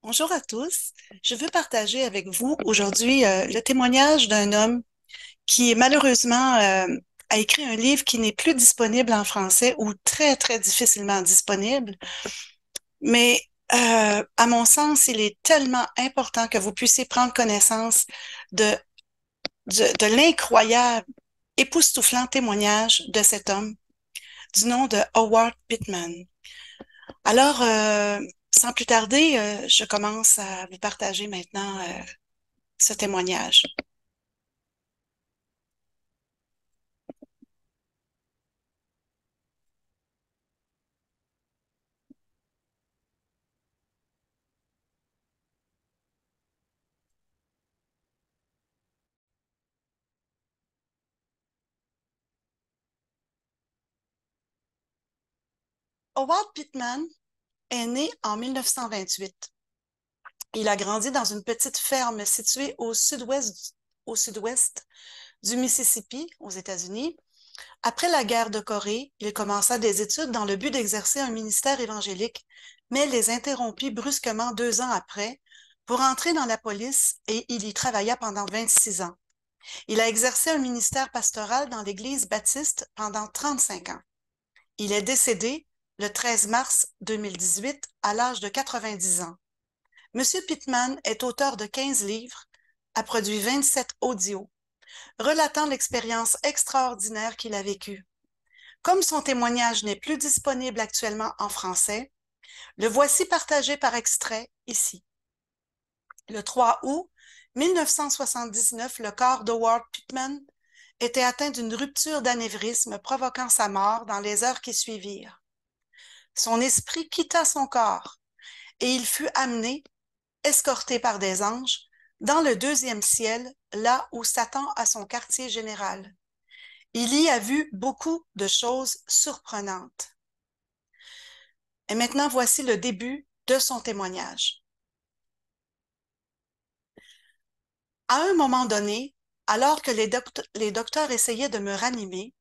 Bonjour à tous. Je veux partager avec vous aujourd'hui le témoignage d'un homme qui malheureusement a écrit un livre qui n'est plus disponible en français ou très, très difficilement disponible. Mais à mon sens, il est tellement important que vous puissiez prendre connaissance de, de l'incroyable, époustouflant témoignage de cet homme du nom de Howard Pittman. Alors, sans plus tarder, je commence à vous partager maintenant ce témoignage. Howard Pittman est né en 1928. Il a grandi dans une petite ferme située au sud-ouest du Mississippi, aux États-Unis. Après la guerre de Corée, il commença des études dans le but d'exercer un ministère évangélique, mais les interrompit brusquement 2 ans après pour entrer dans la police et il y travailla pendant 26 ans. Il a exercé un ministère pastoral dans l'Église baptiste pendant 35 ans. Il est décédé le 13 mars 2018 à l'âge de 90 ans. Monsieur Pittman est auteur de 15 livres, a produit 27 audios, relatant l'expérience extraordinaire qu'il a vécue. Comme son témoignage n'est plus disponible actuellement en français, le voici partagé par extrait ici. Le 3 août 1979, le corps d'Howard Pittman était atteint d'une rupture d'anévrisme provoquant sa mort dans les heures qui suivirent. Son esprit quitta son corps et il fut amené, escorté par des anges, dans le deuxième ciel, là où Satan a son quartier général. Il y a vu beaucoup de choses surprenantes. Et maintenant, voici le début de son témoignage. À un moment donné, alors que les docteurs essayaient de me ranimer,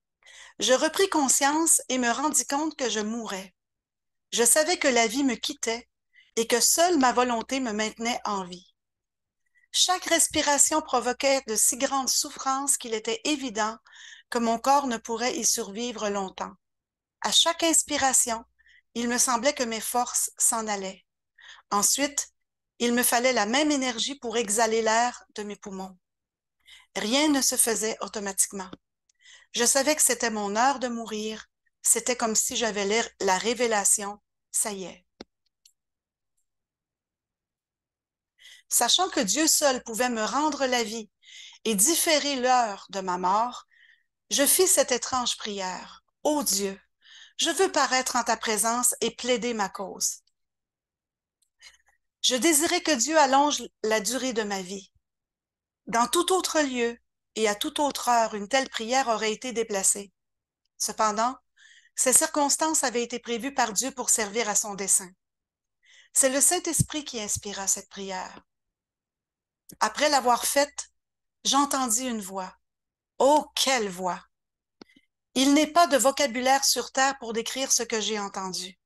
je repris conscience et me rendis compte que je mourais. Je savais que la vie me quittait et que seule ma volonté me maintenait en vie. Chaque respiration provoquait de si grandes souffrances qu'il était évident que mon corps ne pourrait y survivre longtemps. À chaque inspiration, il me semblait que mes forces s'en allaient. Ensuite, il me fallait la même énergie pour exhaler l'air de mes poumons. Rien ne se faisait automatiquement. Je savais que c'était mon heure de mourir. C'était comme si j'avais la révélation. Ça y est. Sachant que Dieu seul pouvait me rendre la vie et différer l'heure de ma mort, je fis cette étrange prière. Ô Dieu, je veux paraître en ta présence et plaider ma cause. Je désirais que Dieu allonge la durée de ma vie. Dans tout autre lieu et à toute autre heure, une telle prière aurait été déplacée. Cependant, ces circonstances avaient été prévues par Dieu pour servir à son dessein. C'est le Saint-Esprit qui inspira cette prière. Après l'avoir faite, j'entendis une voix. Oh, quelle voix! Il n'est pas de vocabulaire sur terre pour décrire ce que j'ai entendu.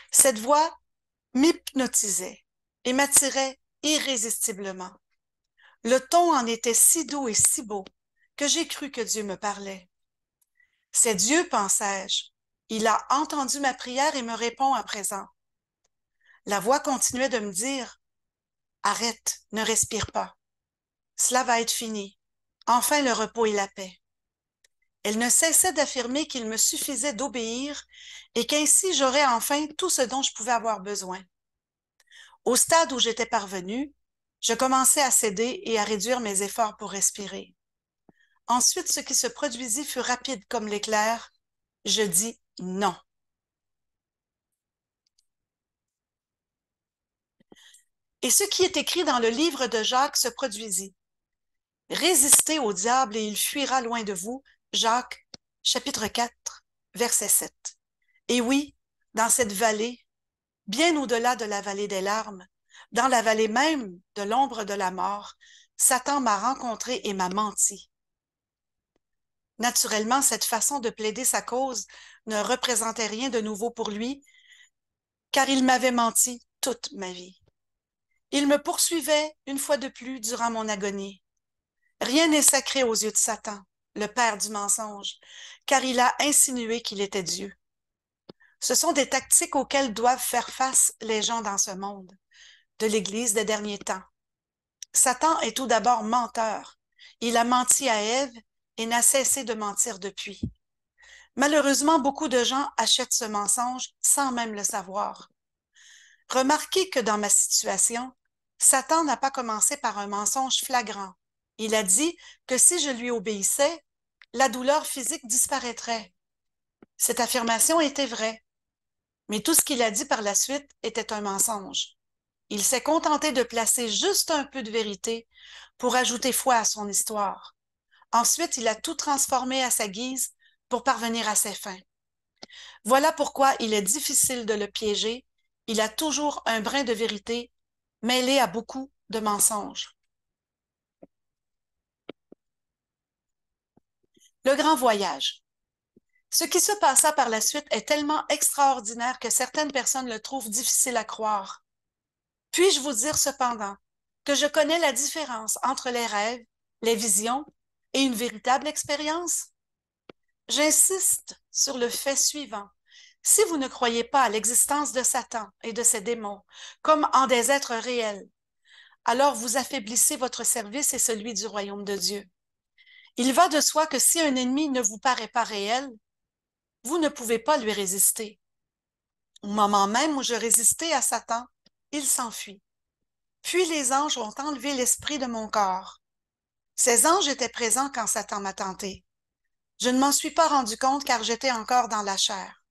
Cette voix m'hypnotisait et m'attirait irrésistiblement. Le ton en était si doux et si beau que j'ai cru que Dieu me parlait. C'est Dieu, pensai-je. Il a entendu ma prière et me répond à présent. La voix continuait de me dire « Arrête, ne respire pas. Cela va être fini. Enfin le repos et la paix. » Elle ne cessait d'affirmer qu'il me suffisait d'obéir et qu'ainsi j'aurais enfin tout ce dont je pouvais avoir besoin. Au stade où j'étais parvenue, je commençai à céder et à réduire mes efforts pour respirer. Ensuite, ce qui se produisit fut rapide comme l'éclair. Je dis non. Et ce qui est écrit dans le livre de Jacques se produisit. Résistez au diable et il fuira loin de vous. Jacques, chapitre 4, verset 7. Et oui, dans cette vallée, bien au-delà de la vallée des larmes, dans la vallée même de l'ombre de la mort, Satan m'a rencontré et m'a menti. Naturellement, cette façon de plaider sa cause ne représentait rien de nouveau pour lui, car il m'avait menti toute ma vie. Il me poursuivait une fois de plus durant mon agonie. Rien n'est sacré aux yeux de Satan, le père du mensonge, car il a insinué qu'il était Dieu. Ce sont des tactiques auxquelles doivent faire face les gens dans ce monde, de l'Église des derniers temps. Satan est tout d'abord menteur. Il a menti à Ève et n'a cessé de mentir depuis. Malheureusement, beaucoup de gens achètent ce mensonge sans même le savoir. Remarquez que dans ma situation, Satan n'a pas commencé par un mensonge flagrant. Il a dit que si je lui obéissais, la douleur physique disparaîtrait. Cette affirmation était vraie, mais tout ce qu'il a dit par la suite était un mensonge. Il s'est contenté de placer juste un peu de vérité pour ajouter foi à son histoire. Ensuite, il a tout transformé à sa guise pour parvenir à ses fins. Voilà pourquoi il est difficile de le piéger. Il a toujours un brin de vérité mêlé à beaucoup de mensonges. Le grand voyage. Ce qui se passa par la suite est tellement extraordinaire que certaines personnes le trouvent difficile à croire. Puis-je vous dire cependant que je connais la différence entre les rêves, les visions et une véritable expérience? J'insiste sur le fait suivant. Si vous ne croyez pas à l'existence de Satan et de ses démons comme en des êtres réels, alors vous affaiblissez votre service et celui du royaume de Dieu. Il va de soi que si un ennemi ne vous paraît pas réel, vous ne pouvez pas lui résister. Au moment même où je résistais à Satan, il s'enfuit. Puis les anges ont enlevé l'esprit de mon corps. Ces anges étaient présents quand Satan m'a tenté. Je ne m'en suis pas rendu compte car j'étais encore dans la chair.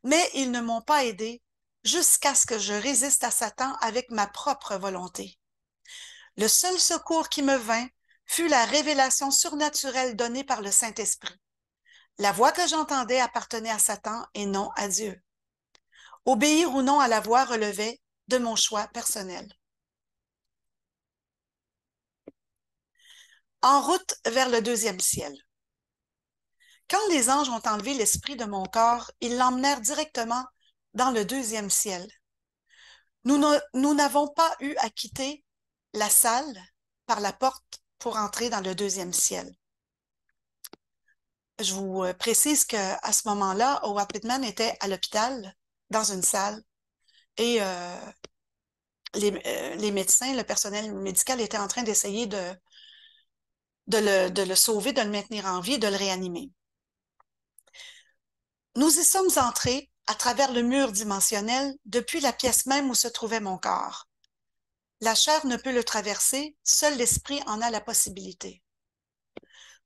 Mais ils ne m'ont pas aidé jusqu'à ce que je résiste à Satan avec ma propre volonté. Le seul secours qui me vint fut la révélation surnaturelle donnée par le Saint-Esprit. La voix que j'entendais appartenait à Satan et non à Dieu. Obéir ou non à la voix relevait de mon choix personnel. En route vers le deuxième ciel. Quand les anges ont enlevé l'esprit de mon corps, ils l'emmenèrent directement dans le deuxième ciel. Nous n'avons pas eu à quitter la salle par la porte pour entrer dans le deuxième ciel. Je vous précise qu'à ce moment-là, Howard Pittman était à l'hôpital, dans une salle, et les médecins, le personnel médical était en train d'essayer de le sauver, de le maintenir en vie, de le réanimer. Nous y sommes entrés à travers le mur dimensionnel depuis la pièce même où se trouvait mon corps. La chair ne peut le traverser, seul l'esprit en a la possibilité.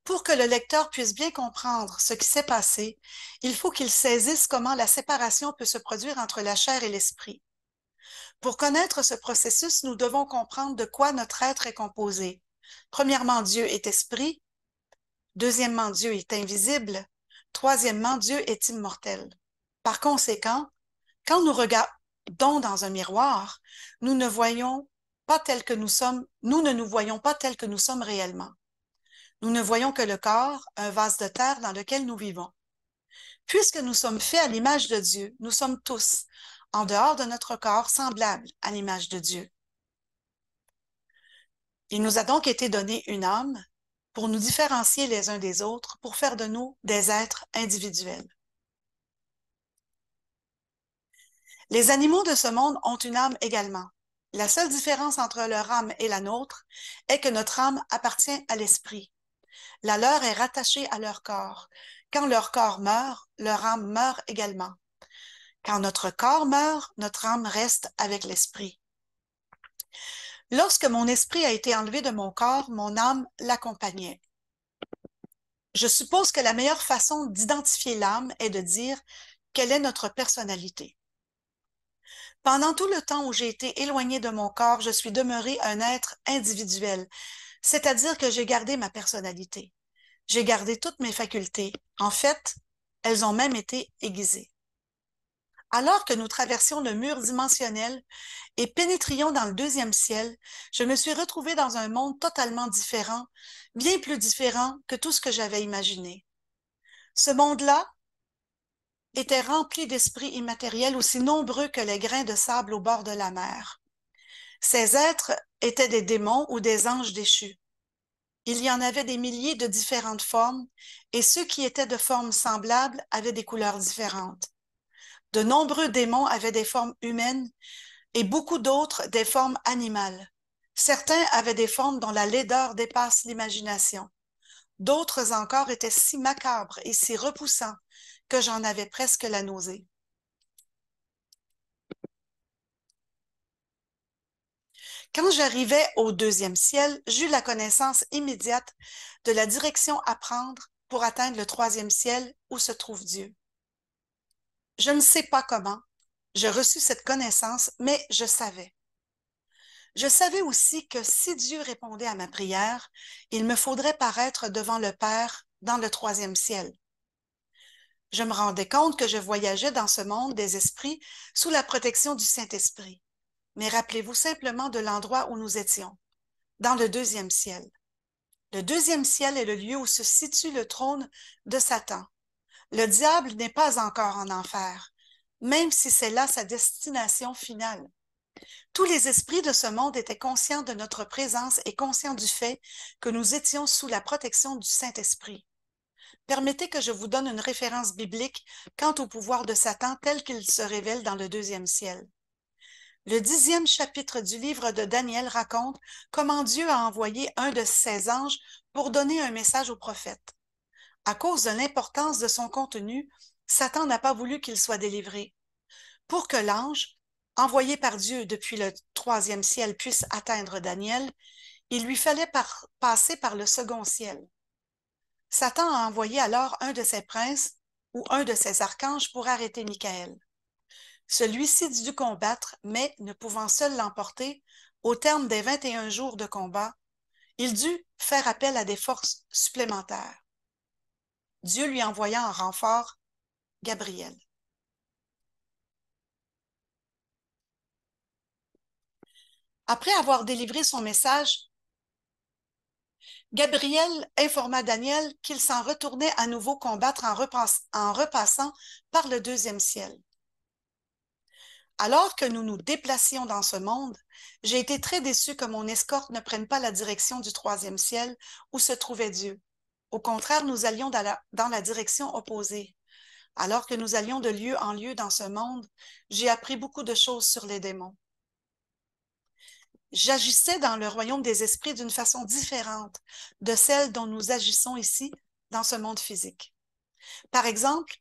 Pour que le lecteur puisse bien comprendre ce qui s'est passé, il faut qu'il saisisse comment la séparation peut se produire entre la chair et l'esprit. Pour connaître ce processus, nous devons comprendre de quoi notre être est composé. Premièrement, Dieu est esprit. Deuxièmement, Dieu est invisible. Troisièmement, Dieu est immortel. Par conséquent, quand nous regardons dans un miroir, nous ne voyons pas tel que nous sommes, nous ne nous voyons pas tel que nous sommes réellement. Nous ne voyons que le corps, un vase de terre dans lequel nous vivons. Puisque nous sommes faits à l'image de Dieu, nous sommes tous, en dehors de notre corps, semblables à l'image de Dieu. Il nous a donc été donné une âme pour nous différencier les uns des autres, pour faire de nous des êtres individuels. Les animaux de ce monde ont une âme également. La seule différence entre leur âme et la nôtre est que notre âme appartient à l'esprit. La leur est rattachée à leur corps. Quand leur corps meurt, leur âme meurt également. Quand notre corps meurt, notre âme reste avec l'esprit. Lorsque mon esprit a été enlevé de mon corps, mon âme l'accompagnait. Je suppose que la meilleure façon d'identifier l'âme est de dire quelle est notre personnalité. Pendant tout le temps où j'ai été éloignée de mon corps, je suis demeurée un être individuel, c'est-à-dire que j'ai gardé ma personnalité. J'ai gardé toutes mes facultés. En fait, elles ont même été aiguisées. Alors que nous traversions le mur dimensionnel et pénétrions dans le deuxième ciel, je me suis retrouvée dans un monde totalement différent, bien plus différent que tout ce que j'avais imaginé. Ce monde-là était rempli d'esprits immatériels aussi nombreux que les grains de sable au bord de la mer. Ces êtres étaient des démons ou des anges déchus. Il y en avait des milliers de différentes formes, et ceux qui étaient de formes semblables avaient des couleurs différentes. De nombreux démons avaient des formes humaines et beaucoup d'autres des formes animales. Certains avaient des formes dont la laideur dépasse l'imagination. D'autres encore étaient si macabres et si repoussants que j'en avais presque la nausée. Quand j'arrivai au deuxième ciel, j'eus la connaissance immédiate de la direction à prendre pour atteindre le troisième ciel où se trouve Dieu. Je ne sais pas comment, je reçus cette connaissance, mais je savais. Je savais aussi que si Dieu répondait à ma prière, il me faudrait paraître devant le Père dans le troisième ciel. Je me rendais compte que je voyageais dans ce monde des esprits sous la protection du Saint-Esprit. Mais rappelez-vous simplement de l'endroit où nous étions, dans le deuxième ciel. Le deuxième ciel est le lieu où se situe le trône de Satan. Le diable n'est pas encore en enfer, même si c'est là sa destination finale. Tous les esprits de ce monde étaient conscients de notre présence et conscients du fait que nous étions sous la protection du Saint-Esprit. Permettez que je vous donne une référence biblique quant au pouvoir de Satan tel qu'il se révèle dans le deuxième ciel. Le 10e chapitre du livre de Daniel raconte comment Dieu a envoyé un de ses anges pour donner un message au prophète. À cause de l'importance de son contenu, Satan n'a pas voulu qu'il soit délivré. Pour que l'ange, envoyé par Dieu depuis le troisième ciel, puisse atteindre Daniel, il lui fallait passer par le second ciel. Satan a envoyé alors un de ses princes ou un de ses archanges pour arrêter Michael. Celui-ci dut combattre, mais ne pouvant seul l'emporter, au terme des 21 jours de combat, il dut faire appel à des forces supplémentaires. Dieu lui envoya en renfort Gabriel. Après avoir délivré son message, Gabriel informa Daniel qu'il s'en retournait à nouveau combattre en repassant par le deuxième ciel. Alors que nous nous déplacions dans ce monde, j'ai été très déçu que mon escorte ne prenne pas la direction du troisième ciel où se trouvait Dieu. Au contraire, nous allions dans la direction opposée. Alors que nous allions de lieu en lieu dans ce monde, j'ai appris beaucoup de choses sur les démons. J'agissais dans le royaume des esprits d'une façon différente de celle dont nous agissons ici dans ce monde physique. Par exemple,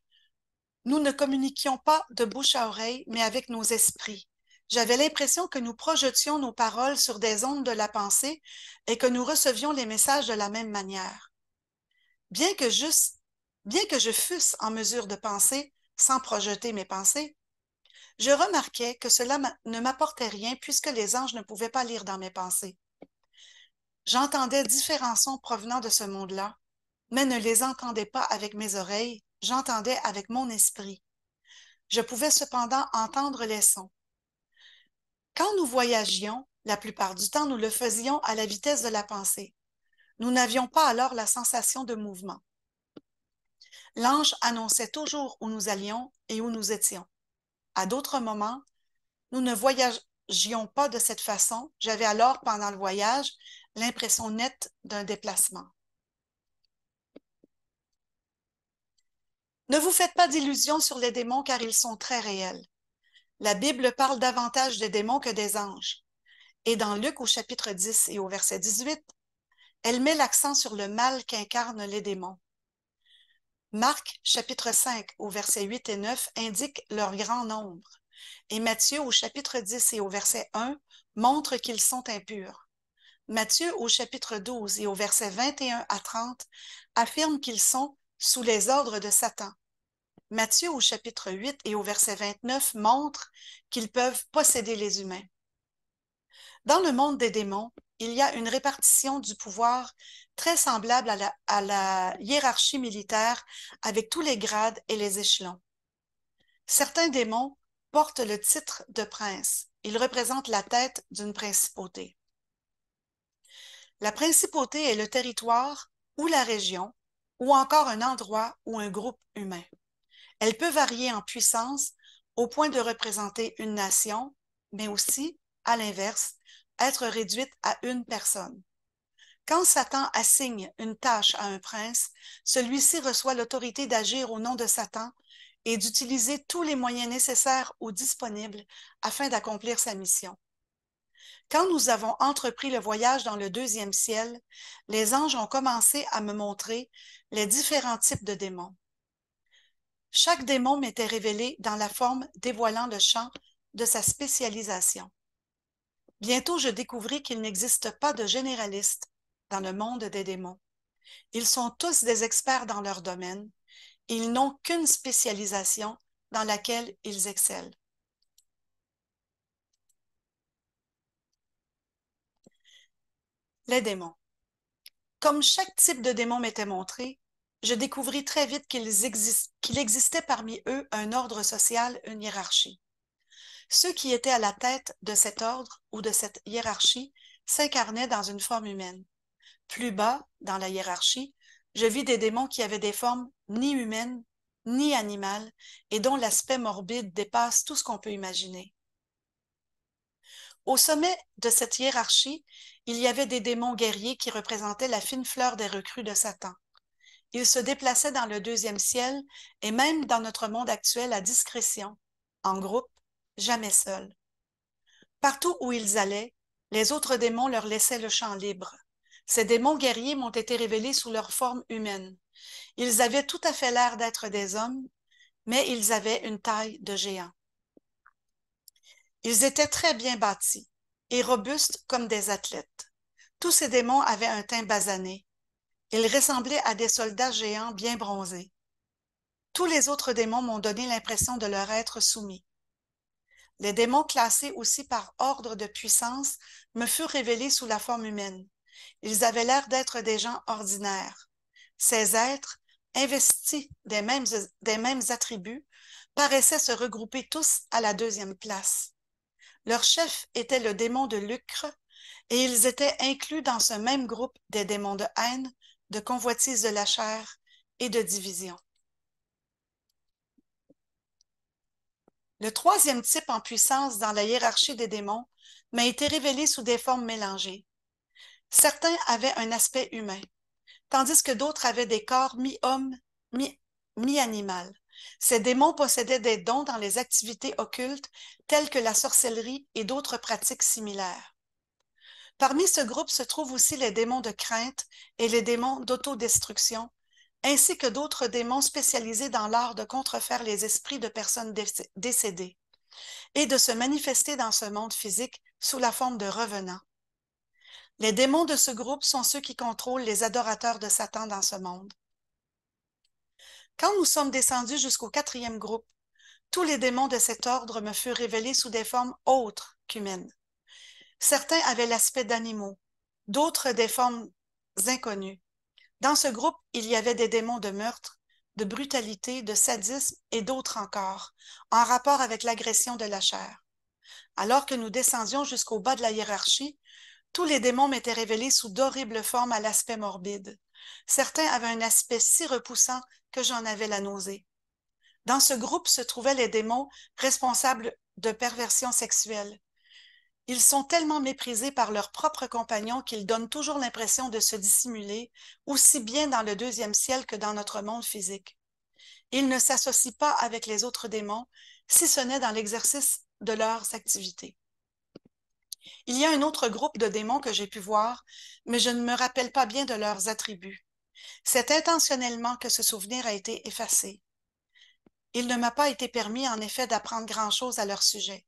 nous ne communiquions pas de bouche à oreille, mais avec nos esprits. J'avais l'impression que nous projetions nos paroles sur des ondes de la pensée et que nous recevions les messages de la même manière. Bien que je fusse en mesure de penser sans projeter mes pensées, je remarquais que cela ne m'apportait rien puisque les anges ne pouvaient pas lire dans mes pensées. J'entendais différents sons provenant de ce monde-là, mais ne les entendais pas avec mes oreilles, j'entendais avec mon esprit. Je pouvais cependant entendre les sons. Quand nous voyagions, la plupart du temps, nous le faisions à la vitesse de la pensée. Nous n'avions pas alors la sensation de mouvement. L'ange annonçait toujours où nous allions et où nous étions. À d'autres moments, nous ne voyagions pas de cette façon. J'avais alors, pendant le voyage, l'impression nette d'un déplacement. Ne vous faites pas d'illusions sur les démons car ils sont très réels. La Bible parle davantage des démons que des anges. Et dans Luc au chapitre 10 et au verset 18, elle met l'accent sur le mal qu'incarnent les démons. Marc chapitre 5 au verset 8 et 9 indique leur grand nombre. Et Matthieu au chapitre 10 et au verset 1 montre qu'ils sont impurs. Matthieu au chapitre 12 et au verset 21 à 30 affirme qu'ils sont sous les ordres de Satan. Matthieu au chapitre 8 et au verset 29 montre qu'ils peuvent posséder les humains. Dans le monde des démons, il y a une répartition du pouvoir très semblable à la hiérarchie militaire avec tous les grades et les échelons. Certains démons portent le titre de prince. Ils représentent la tête d'une principauté. La principauté est le territoire ou la région ou encore un endroit ou un groupe humain. Elle peut varier en puissance au point de représenter une nation, mais aussi à l'inverse, être réduite à une personne. Quand Satan assigne une tâche à un prince, celui-ci reçoit l'autorité d'agir au nom de Satan et d'utiliser tous les moyens nécessaires ou disponibles afin d'accomplir sa mission. Quand nous avons entrepris le voyage dans le deuxième ciel, les anges ont commencé à me montrer les différents types de démons. Chaque démon m'était révélé dans la forme dévoilant le champ de sa spécialisation. Bientôt, je découvris qu'il n'existe pas de généralistes dans le monde des démons. Ils sont tous des experts dans leur domaine. Ils n'ont qu'une spécialisation dans laquelle ils excellent. Les démons. Comme chaque type de démon m'était montré, je découvris très vite qu'il existait parmi eux un ordre social, une hiérarchie. Ceux qui étaient à la tête de cet ordre ou de cette hiérarchie s'incarnaient dans une forme humaine. Plus bas, dans la hiérarchie, je vis des démons qui avaient des formes ni humaines, ni animales, et dont l'aspect morbide dépasse tout ce qu'on peut imaginer. Au sommet de cette hiérarchie, il y avait des démons guerriers qui représentaient la fine fleur des recrues de Satan. Ils se déplaçaient dans le deuxième ciel et même dans notre monde actuel à discrétion, en groupe, jamais seuls. Partout où ils allaient, les autres démons leur laissaient le champ libre. Ces démons guerriers m'ont été révélés sous leur forme humaine. Ils avaient tout à fait l'air d'être des hommes, mais ils avaient une taille de géants. Ils étaient très bien bâtis et robustes comme des athlètes. Tous ces démons avaient un teint basané. Ils ressemblaient à des soldats géants bien bronzés. Tous les autres démons m'ont donné l'impression de leur être soumis. Les démons classés aussi par ordre de puissance me furent révélés sous la forme humaine. Ils avaient l'air d'être des gens ordinaires. Ces êtres, investis des mêmes attributs, paraissaient se regrouper tous à la deuxième place. Leur chef était le démon de lucre, et ils étaient inclus dans ce même groupe des démons de haine, de convoitise de la chair et de division. Le troisième type en puissance dans la hiérarchie des démons m'a été révélé sous des formes mélangées. Certains avaient un aspect humain, tandis que d'autres avaient des corps mi-homme, mi-animal. Ces démons possédaient des dons dans les activités occultes telles que la sorcellerie et d'autres pratiques similaires. Parmi ce groupe se trouvent aussi les démons de crainte et les démons d'autodestruction, ainsi que d'autres démons spécialisés dans l'art de contrefaire les esprits de personnes décédées et de se manifester dans ce monde physique sous la forme de revenants. Les démons de ce groupe sont ceux qui contrôlent les adorateurs de Satan dans ce monde. Quand nous sommes descendus jusqu'au quatrième groupe, tous les démons de cet ordre me furent révélés sous des formes autres qu'humaines. Certains avaient l'aspect d'animaux, d'autres des formes inconnues. Dans ce groupe, il y avait des démons de meurtre, de brutalité, de sadisme et d'autres encore, en rapport avec l'agression de la chair. Alors que nous descendions jusqu'au bas de la hiérarchie, tous les démons m'étaient révélés sous d'horribles formes à l'aspect morbide. Certains avaient un aspect si repoussant que j'en avais la nausée. Dans ce groupe se trouvaient les démons responsables de perversions sexuelles. Ils sont tellement méprisés par leurs propres compagnons qu'ils donnent toujours l'impression de se dissimuler, aussi bien dans le deuxième ciel que dans notre monde physique. Ils ne s'associent pas avec les autres démons, si ce n'est dans l'exercice de leurs activités. Il y a un autre groupe de démons que j'ai pu voir, mais je ne me rappelle pas bien de leurs attributs. C'est intentionnellement que ce souvenir a été effacé. Il ne m'a pas été permis, en effet, d'apprendre grand-chose à leur sujet.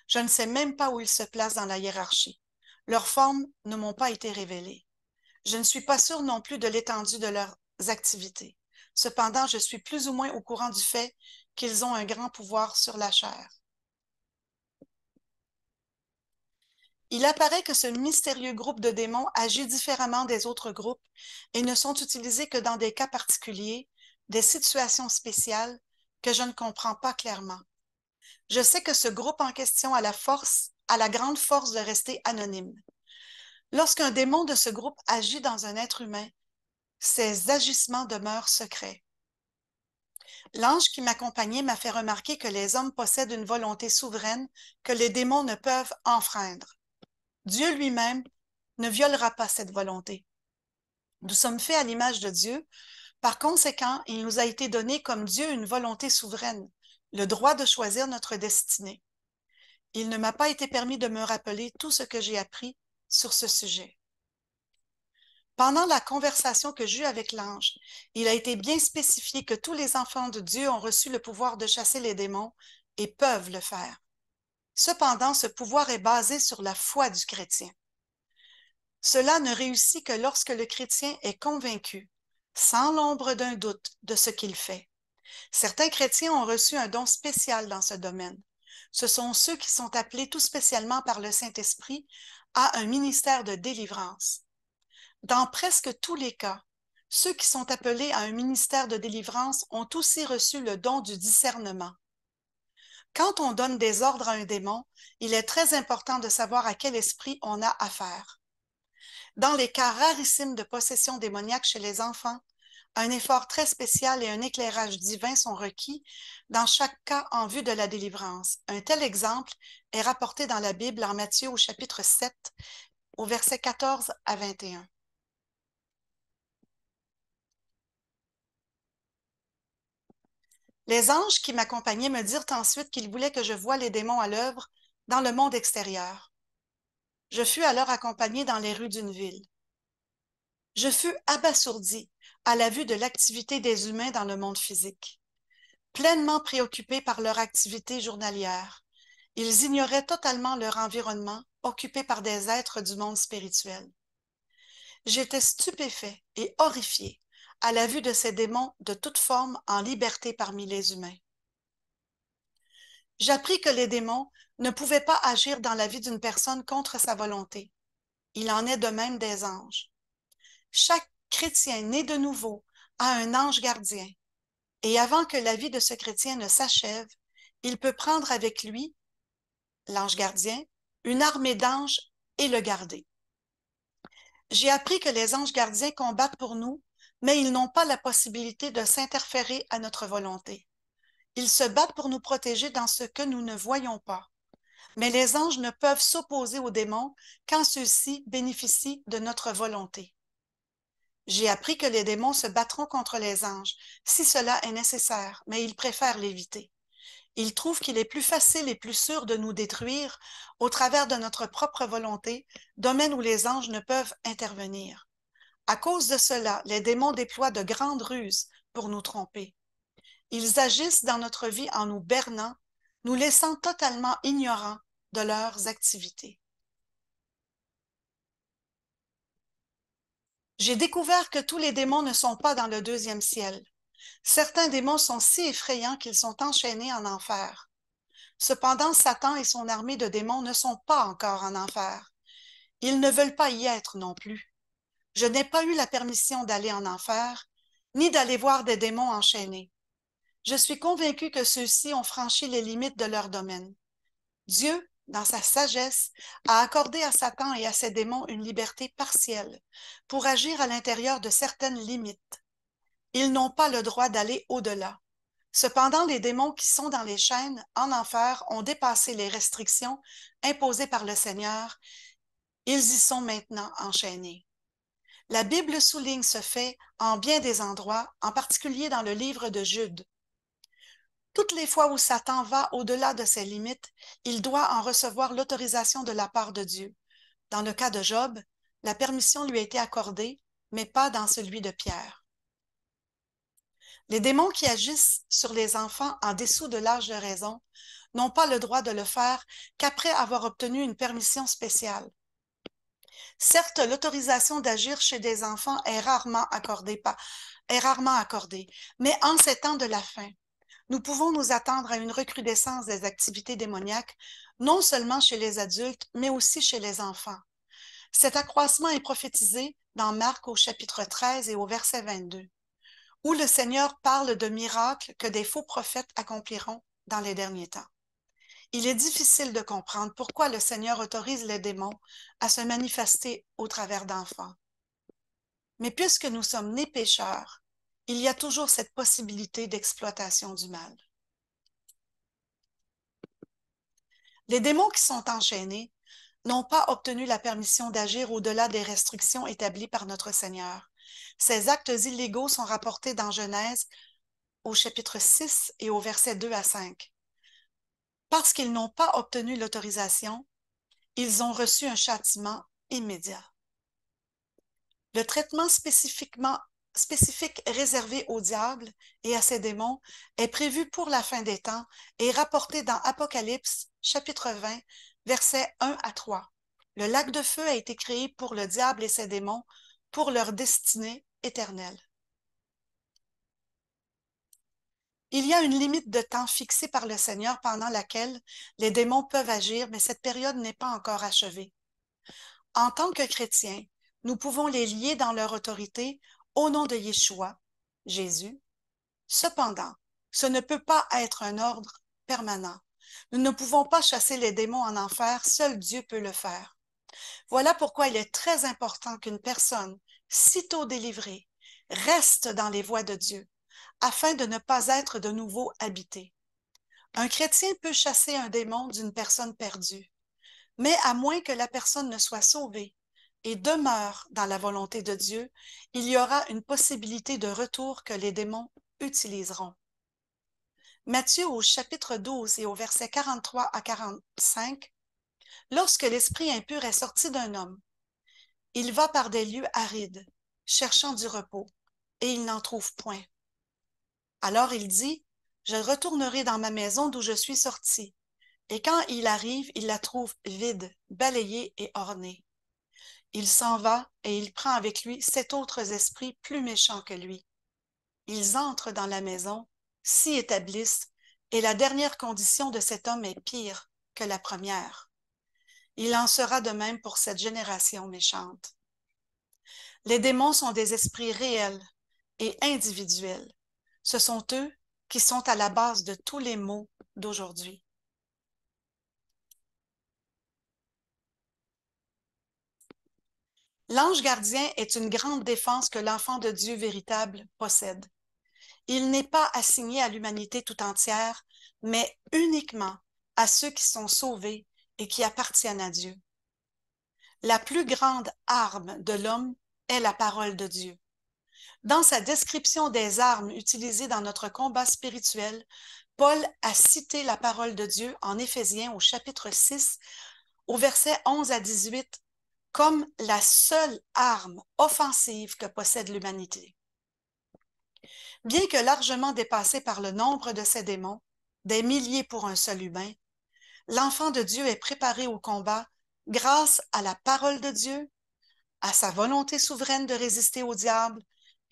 Je ne sais même pas où ils se placent dans la hiérarchie. Leurs formes ne m'ont pas été révélées. Je ne suis pas sûre non plus de l'étendue de leurs activités. Cependant, je suis plus ou moins au courant du fait qu'ils ont un grand pouvoir sur la chair. Il apparaît que ce mystérieux groupe de démons agit différemment des autres groupes et ne sont utilisés que dans des cas particuliers, des situations spéciales que je ne comprends pas clairement. Je sais que ce groupe en question a la grande force de rester anonyme. Lorsqu'un démon de ce groupe agit dans un être humain, ses agissements demeurent secrets. L'ange qui m'accompagnait m'a fait remarquer que les hommes possèdent une volonté souveraine que les démons ne peuvent enfreindre. Dieu lui-même ne violera pas cette volonté. Nous sommes faits à l'image de Dieu. Par conséquent, il nous a été donné comme Dieu une volonté souveraine, le droit de choisir notre destinée. Il ne m'a pas été permis de me rappeler tout ce que j'ai appris sur ce sujet. Pendant la conversation que j'eus avec l'ange, il a été bien spécifié que tous les enfants de Dieu ont reçu le pouvoir de chasser les démons et peuvent le faire. Cependant, ce pouvoir est basé sur la foi du chrétien. Cela ne réussit que lorsque le chrétien est convaincu, sans l'ombre d'un doute, de ce qu'il fait. Certains chrétiens ont reçu un don spécial dans ce domaine. Ce sont ceux qui sont appelés tout spécialement par le Saint-Esprit à un ministère de délivrance. Dans presque tous les cas, ceux qui sont appelés à un ministère de délivrance ont aussi reçu le don du discernement. Quand on donne des ordres à un démon, il est très important de savoir à quel esprit on a affaire. Dans les cas rarissimes de possession démoniaque chez les enfants, un effort très spécial et un éclairage divin sont requis dans chaque cas en vue de la délivrance. Un tel exemple est rapporté dans la Bible en Matthieu au chapitre 7, au verset 14 à 21. Les anges qui m'accompagnaient me dirent ensuite qu'ils voulaient que je voie les démons à l'œuvre dans le monde extérieur. Je fus alors accompagné dans les rues d'une ville. Je fus abasourdi à la vue de l'activité des humains dans le monde physique. Pleinement préoccupés par leur activité journalière, ils ignoraient totalement leur environnement, occupés par des êtres du monde spirituel. J'étais stupéfait et horrifié à la vue de ces démons de toute forme en liberté parmi les humains. J'appris que les démons ne pouvaient pas agir dans la vie d'une personne contre sa volonté. Il en est de même des anges. Chaque chrétien né de nouveau a un ange gardien, et avant que la vie de ce chrétien ne s'achève, il peut prendre avec lui, l'ange gardien, une armée d'anges et le garder. J'ai appris que les anges gardiens combattent pour nous, mais ils n'ont pas la possibilité de s'interférer à notre volonté. Ils se battent pour nous protéger dans ce que nous ne voyons pas. Mais les anges ne peuvent s'opposer aux démons quand ceux-ci bénéficient de notre volonté. J'ai appris que les démons se battront contre les anges si cela est nécessaire, mais ils préfèrent l'éviter. Ils trouvent qu'il est plus facile et plus sûr de nous détruire au travers de notre propre volonté, domaine où les anges ne peuvent intervenir. À cause de cela, les démons déploient de grandes ruses pour nous tromper. Ils agissent dans notre vie en nous bernant, nous laissant totalement ignorants de leurs activités. J'ai découvert que tous les démons ne sont pas dans le deuxième ciel. Certains démons sont si effrayants qu'ils sont enchaînés en enfer. Cependant, Satan et son armée de démons ne sont pas encore en enfer. Ils ne veulent pas y être non plus. Je n'ai pas eu la permission d'aller en enfer, ni d'aller voir des démons enchaînés. Je suis convaincu que ceux-ci ont franchi les limites de leur domaine. Dieu, dans sa sagesse, a accordé à Satan et à ses démons une liberté partielle pour agir à l'intérieur de certaines limites. Ils n'ont pas le droit d'aller au-delà. Cependant, les démons qui sont dans les chaînes, en enfer, ont dépassé les restrictions imposées par le Seigneur. Ils y sont maintenant enchaînés. La Bible souligne ce fait en bien des endroits, en particulier dans le livre de Jude. Toutes les fois où Satan va au-delà de ses limites, il doit en recevoir l'autorisation de la part de Dieu. Dans le cas de Job, la permission lui a été accordée, mais pas dans celui de Pierre. Les démons qui agissent sur les enfants en dessous de l'âge de raison n'ont pas le droit de le faire qu'après avoir obtenu une permission spéciale. Certes, l'autorisation d'agir chez des enfants est rarement accordée, mais en ces temps de la fin, nous pouvons nous attendre à une recrudescence des activités démoniaques, non seulement chez les adultes, mais aussi chez les enfants. Cet accroissement est prophétisé dans Marc au chapitre 13 et au verset 22, où le Seigneur parle de miracles que des faux prophètes accompliront dans les derniers temps. Il est difficile de comprendre pourquoi le Seigneur autorise les démons à se manifester au travers d'enfants. Mais puisque nous sommes nés pécheurs il y a toujours cette possibilité d'exploitation du mal. Les démons qui sont enchaînés n'ont pas obtenu la permission d'agir au-delà des restrictions établies par notre Seigneur. Ces actes illégaux sont rapportés dans Genèse au chapitre 6 et au verset 2 à 5. Parce qu'ils n'ont pas obtenu l'autorisation, ils ont reçu un châtiment immédiat. Le traitement spécifique réservé au diable et à ses démons est prévu pour la fin des temps et rapporté dans Apocalypse, chapitre 20, versets 1 à 3. Le lac de feu a été créé pour le diable et ses démons, pour leur destinée éternelle. Il y a une limite de temps fixée par le Seigneur pendant laquelle les démons peuvent agir, mais cette période n'est pas encore achevée. En tant que chrétiens, nous pouvons les lier dans leur autorité au nom de Yeshua, Jésus. Cependant, ce ne peut pas être un ordre permanent. Nous ne pouvons pas chasser les démons en enfer, seul Dieu peut le faire. Voilà pourquoi il est très important qu'une personne, sitôt délivrée, reste dans les voies de Dieu, afin de ne pas être de nouveau habité. Un chrétien peut chasser un démon d'une personne perdue, mais à moins que la personne ne soit sauvée et demeure dans la volonté de Dieu, il y aura une possibilité de retour que les démons utiliseront. Matthieu au chapitre 12 et au verset 43 à 45, lorsque l'esprit impur est sorti d'un homme, il va par des lieux arides, cherchant du repos, et il n'en trouve point. Alors il dit, je retournerai dans ma maison d'où je suis sorti. Et quand il arrive, il la trouve vide, balayée et ornée. Il s'en va et il prend avec lui 7 autres esprits plus méchants que lui. Ils entrent dans la maison, s'y établissent, et la dernière condition de cet homme est pire que la première. Il en sera de même pour cette génération méchante. Les démons sont des esprits réels et individuels. Ce sont eux qui sont à la base de tous les maux d'aujourd'hui. L'ange gardien est une grande défense que l'enfant de Dieu véritable possède. Il n'est pas assigné à l'humanité tout entière, mais uniquement à ceux qui sont sauvés et qui appartiennent à Dieu. La plus grande arme de l'homme est la parole de Dieu. Dans sa description des armes utilisées dans notre combat spirituel, Paul a cité la parole de Dieu en Éphésiens au chapitre 6, au verset 11 à 18, comme la seule arme offensive que possède l'humanité. Bien que largement dépassé par le nombre de ses démons, des milliers pour un seul humain, l'enfant de Dieu est préparé au combat grâce à la parole de Dieu, à sa volonté souveraine de résister au diable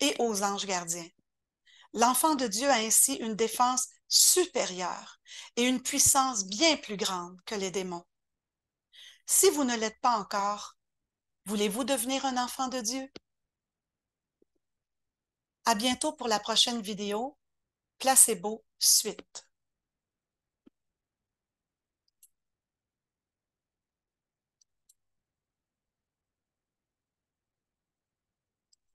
et aux anges gardiens. L'enfant de Dieu a ainsi une défense supérieure et une puissance bien plus grande que les démons. Si vous ne l'êtes pas encore, voulez-vous devenir un enfant de Dieu? À bientôt pour la prochaine vidéo. Placebo, suite.